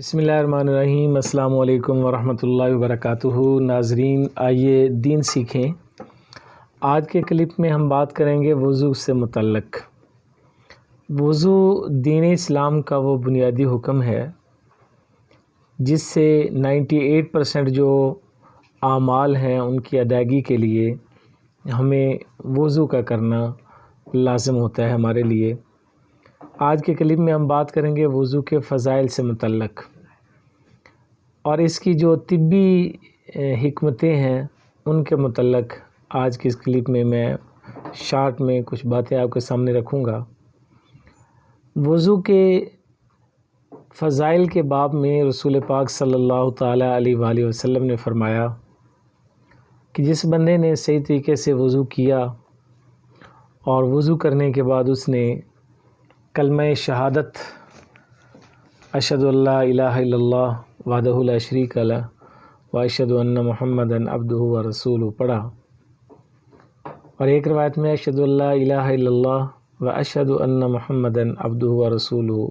बिस्मिल्लाहिर्रहमानिर्रहीम। अस्सलाम वालेकुम वरहमतुल्लाहि वबरकातुहू। नाजरीन, आइए दीन सीखें। आज के क्लिप में हम बात करेंगे वज़ू से मुतल्लक़। वज़ू दीन इस्लाम का वो बुनियादी हुक्म है जिससे 98% जो आमाल हैं उनकी अदायगी के लिए हमें वज़ू का करना लाज़िम होता है हमारे लिए। आज के क्लिप में हम बात करेंगे वज़ू के फ़ज़ाइल से मुतल्लक़ और इसकी जो तिब्बी हिकमतें हैं उनके मुतल्लक़ आज की इस क्लिप में मैं शॉर्ट में कुछ बातें आपके सामने रखूँगा। वज़ू के फ़ज़ाइल के बाब में रसूल पाक सल्लल्लाहु ताला अलैहि वसल्लम ने फ़रमाया कि जिस बंदे ने सही तरीके से वज़ू किया और वज़ू करने के बाद उसने कलमा शहादत अशहदु अल्ला इलाहा इल्लल्लाह वहदहु ला शरीका लह व अशहदु अन्ना मुहम्मदन अब्दुहु व रसूलुहु पढ़ा, और एक रवायत में अशहदु अल्ला इलाहा इल्लल्लाह व अशहदु अन्ना मुहम्मदन अब्दुहु व रसूलुहु,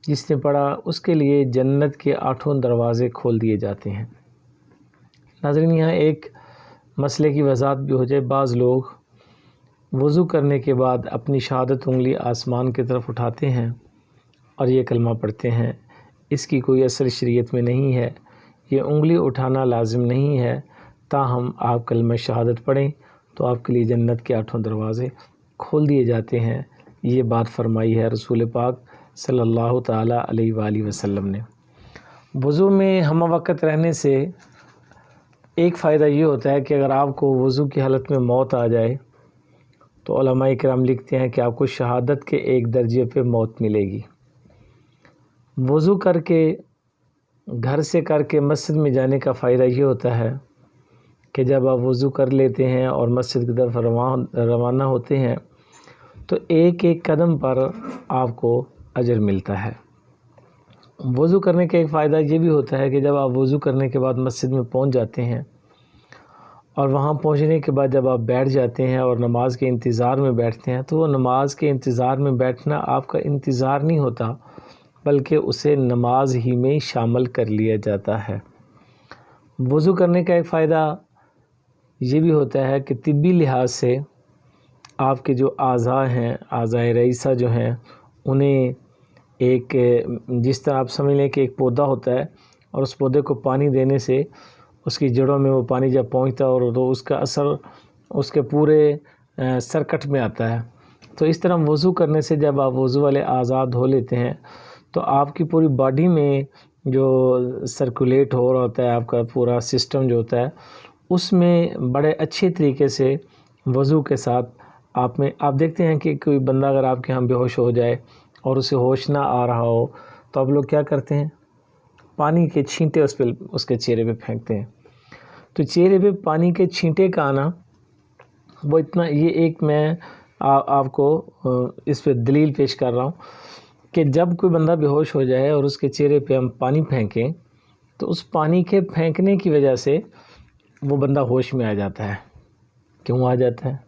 जिसने पढ़ा उसके लिए जन्नत के 8 दरवाज़े खोल दिए जाते हैं। नाज़रीन, यहाँ एक मसले की वज़ाहत भी हो जाए। बाज़ लोग वज़ू करने के बाद अपनी शहादत उंगली आसमान की तरफ उठाते हैं और ये कलमा पढ़ते हैं। इसकी कोई असर शरीयत में नहीं है, ये उंगली उठाना लाजिम नहीं है। ताहम आप कलमा शहादत पढ़ें तो आपके लिए जन्नत के 8 दरवाज़े खोल दिए जाते हैं। ये बात फरमाई है रसूल पाक सल्लल्लाहु ताला अलैहि वसल्लम ने। वज़ू में हम वक़्त रहने से एक फ़ायदा ये होता है कि अगर आपको वज़ू की हालत में मौत आ जाए तो उलमाए किराम लिखते हैं कि आपको शहादत के एक दर्जे पे मौत मिलेगी। वज़ू करके घर से करके मस्जिद में जाने का फ़ायदा ये होता है कि जब आप वज़ू कर लेते हैं और मस्जिद की तरफ रवाना होते हैं तो एक एक कदम पर आपको अजर मिलता है। वज़ू करने का एक फ़ायदा ये भी होता है कि जब आप वज़ू करने के बाद मस्जिद में पहुंच जाते हैं और वहाँ पहुँचने के बाद जब आप बैठ जाते हैं और नमाज के इंतज़ार में बैठते हैं तो वो नमाज के इंतज़ार में बैठना आपका इंतज़ार नहीं होता बल्कि उसे नमाज ही में शामिल कर लिया जाता है। वज़ू करने का एक फ़ायदा ये भी होता है कि तिब्बी लिहाज से आपके जो आज़ा हैं, आज़ाए रईसा जो हैं, उन्हें एक जिस तरह आप समझ लें कि एक पौधा होता है और उस पौधे को पानी देने से उसकी जड़ों में वो पानी जब पहुंचता है और तो उसका असर उसके पूरे सर्कट में आता है। तो इस तरह वज़ू करने से जब आप वज़ू वाले आज़ा धो लेते हैं तो आपकी पूरी बॉडी में जो सर्कुलेट हो रहा होता है, आपका पूरा सिस्टम जो होता है उसमें बड़े अच्छे तरीके से वज़ू के साथ आप देखते हैं कि कोई बंदा अगर आपके यहाँ बेहोश हो जाए और उसे होश ना आ रहा हो तो आप लोग क्या करते हैं, पानी के छींटे उसके चेहरे पे फेंकते हैं। तो चेहरे पे पानी के छींटे का आना वो इतना, ये एक मैं आपको इस पे दलील पेश कर रहा हूँ कि जब कोई बंदा बेहोश हो जाए और उसके चेहरे पे हम पानी फेंकें तो उस पानी के फेंकने की वजह से वो बंदा होश में आ जाता है। क्यों आ जाता है,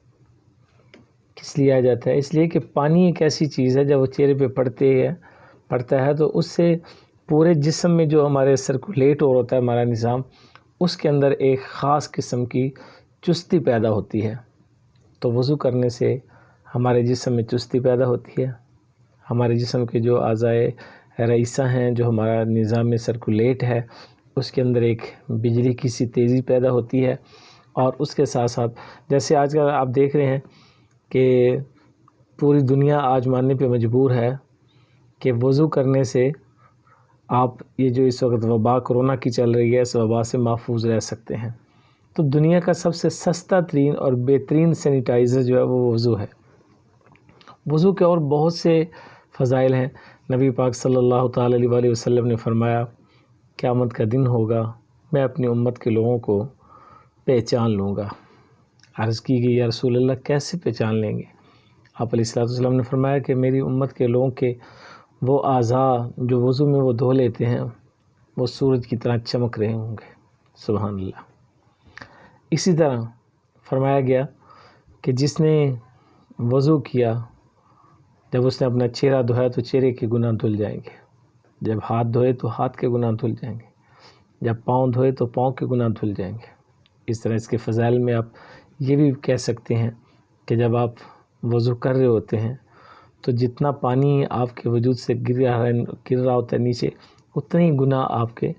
किस लिए आ जाता है? इसलिए कि पानी एक ऐसी चीज़ है जब वो चेहरे पे पड़ता है तो उससे पूरे जिस्म में जो हमारे सर्कुलेट हो होता है हमारा निज़ाम, उसके अंदर एक ख़ास किस्म की चुस्ती पैदा होती है। तो वज़ू करने से हमारे जिस्म में चुस्ती पैदा होती है। हमारे जिस्म के जो आज़ाए रईसा हैं, जो हमारा निज़ाम में सर्कुलेट है, उसके अंदर एक बिजली की सी तेज़ी पैदा होती है। और उसके साथ साथ जैसे आजकल आप देख रहे हैं कि पूरी दुनिया आज मानने पे मजबूर है कि वज़ू करने से आप ये जो इस वक्त वबा कोरोना की चल रही है, इस वबा से महफूज रह सकते हैं। तो दुनिया का सबसे सस्ता तरीन और बेहतरीन सैनिटाइज़र जो है वो वज़ू है। वज़ू के और बहुत से फ़ज़ाइल हैं। नबी पाक सल्लल्लाहु ताला अलैहि वसल्लम ने फ़रमाया, क़यामत का दिन होगा, मैं अपनी उम्मत के लोगों को पहचान लूँगा। अर्ज़ की गई, या रसूल अल्लाह कैसे पहचान लेंगे? आप अलैहिस्सलातु वस्सलाम ने फ़रमाया कि मेरी उम्मत के लोगों के वो आज़ा जो वज़ू में वो धो लेते हैं वो सूरज की तरह चमक रहे होंगे। सुभान अल्लाह। इसी तरह फरमाया गया कि जिसने वज़ू किया, जब उसने अपना चेहरा धोया तो चेहरे के गुनाह धुल जाएंगे। جب ہاتھ دھوئے تو ہاتھ کے گناہ دھل جائیں گے، جب پاؤں دھوئے تو پاؤں کے گناہ دھل جائیں گے۔ اس طرح اس کے فضائل میں آپ یہ بھی کہہ سکتے ہیں کہ جب آپ وضو کر رہے ہوتے ہیں تو جتنا پانی آپ کے وجود سے گر رہا ہوتا ہے نیچے، اتنے ہی گناہ آپ کے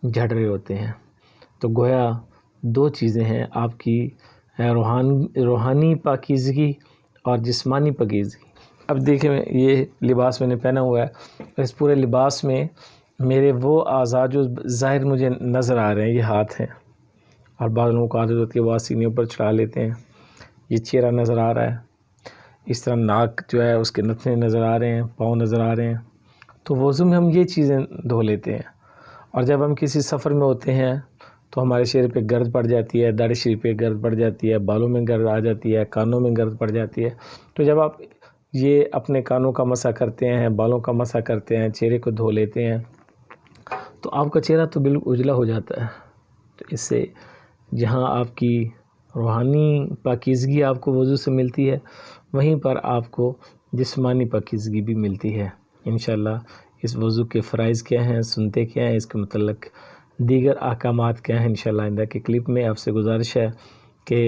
جھڑ رہے ہوتے ہیں۔ تو گویا دو چیزیں ہیں، آپ کی روحانی پاکیزگی اور جسمانی پاکیزگی۔ اب دیکھیں یہ لباس میں نے پہنا ہوا ہے، اور اس پورے لباس میں میرے وہ اعضاء جو ظاہر مجھے نظر آ رہے ہیں، یہ ہاتھ ہیں، اور بعض لوگوں کو عادت ہوتی ہے وہ سینے پر چڑھا لیتے ہیں، یہ چہرہ نظر آ رہا ہے، اس طرح ناک جو ہے اس کے نتنے نظر آ رہے ہیں، پاؤں نظر آ رہے ہیں۔ تو وضو میں ہم یہ چیزیں دھو لیتے ہیں۔ اور جب ہم کسی سفر میں ہوتے ہیں تو ہمارے چہرے پہ گرد پڑ جاتی ہے، داڑھی شریف پہ گرد پڑ جاتی ہے، بالوں میں گرد آ جاتی ہے، کانوں میں گرد پڑ جاتی ہے۔ تو جب آپ یہ اپنے کانوں کا مسح کرتے ہیں، بالوں کا مسح کرتے ہیں، چہرے کو دھو لیتے ہیں، تو آپ کا چہرہ تو بالکل اجلا ہو جاتا ہے۔ تو اس سے جہاں آپ کی روحانی پاکیزگی آپ کو وضو سے ملتی ہے، وہیں پر آپ کو جسمانی پاکیزگی بھی ملتی ہے۔ انشاءاللہ اس وضو کے فرائض کیا ہیں، سنتے کیا ہیں، اس کے متعلق دیگر احکامات کیا ہیں، انشاءاللہ آئندہ کے کلپ میں آپ سے گزارش ہے کہ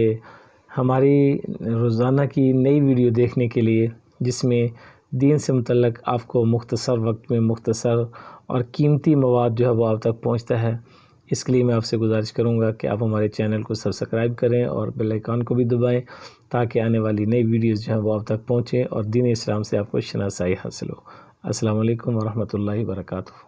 ہماری روزانہ کی نئی ویڈیو دیکھنے کے لیے، جس میں دین سے متعلق آپ کو مختصر وقت میں مختصر اور قیمتی مواد جو ہے وہ آپ تک پہنچتا ہے، اس کے لیے میں آپ سے گزارش کروں گا کہ آپ ہمارے چینل کو سبسکرائب کریں اور بیل آئیکن کو بھی دبائیں، تاکہ آنے والی نئی ویڈیوز جو ہیں وہ آپ تک پہنچیں اور دین اسلام سے آپ کو شناسائی حاصل ہو۔ السلام علیکم ورحمۃ اللہ وبرکاتہ۔